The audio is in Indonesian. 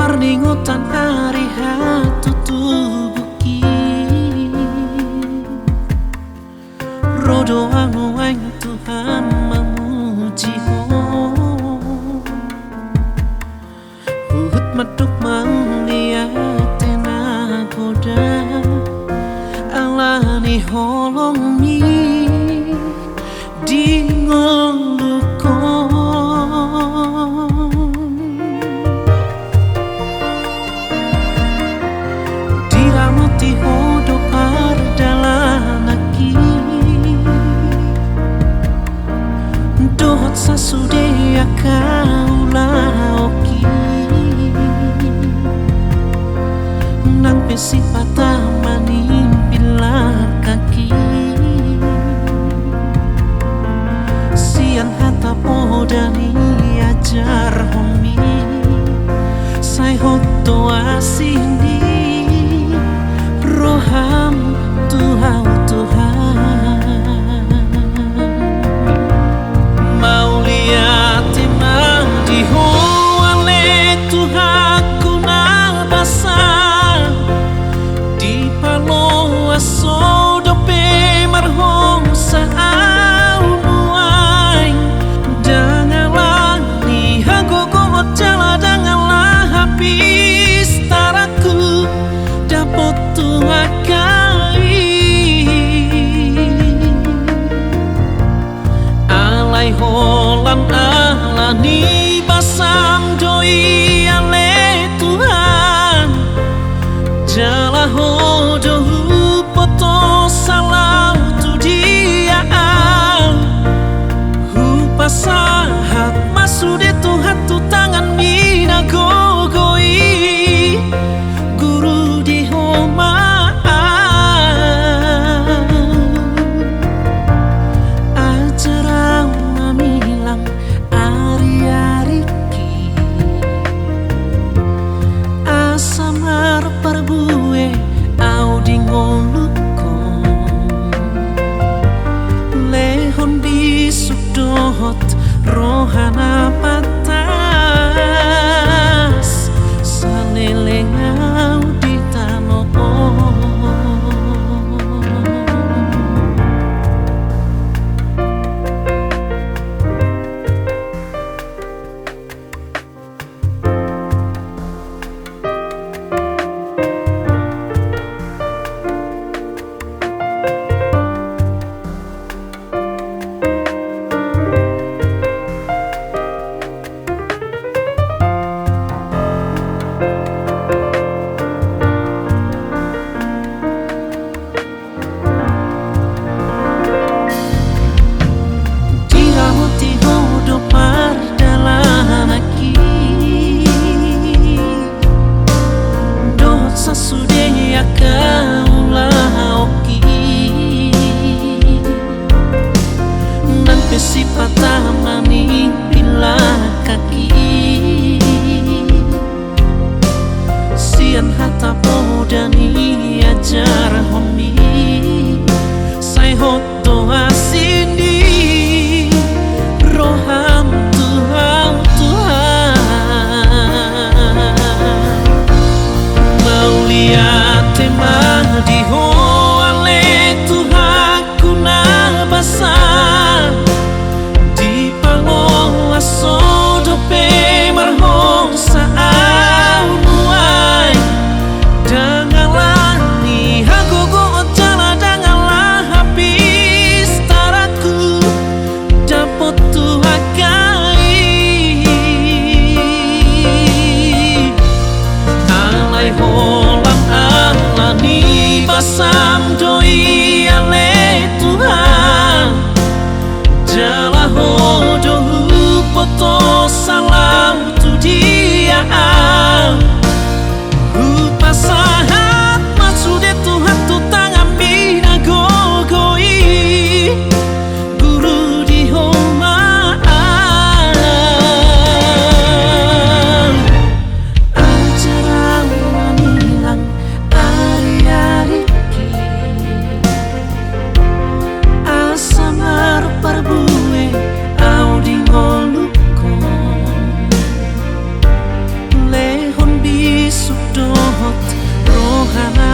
Marningotan hari hatu tubuki Rodo anu aing Tuhan memuji ho Uhut maduk mangliate nagoda Alani holong mi di ngolukon Diramoti hodo pardalanaki Dohot sasudea kaulaoki Nang pesipata manimpila kaki Sian hata podani ajar homi Sai hoto asini Roham Tuhan Mau lihat emang di hoale Tuhan kuna basa Di palo aso dope marhong sa aunuay Janganlah ni hagogo jala janganlah habis taraku dapat tuakai Alai holam alani basam doi ale Tuhan Jala hodo poto salau tu dia Hupasahat masude Tuhan tu tangan mina gogoi Guru di homa ajarang mamilang ari-ariki Asamar perbue au di ngolukon Lehon bisuk dohot rohana patas Salelengau di tanoh Sasudenya kaulaoki Nan pesipata manimpila kaki Sian hata podani ajar homi Sai hoto asindi Roham Tuhan Lihat emang di hoale Tuhan kuna basa Di palo aso dope marhong sa aunuay Janganlah ni hagogo jala janganlah habis taraku dapat tuakai Alai holam alani Tuhan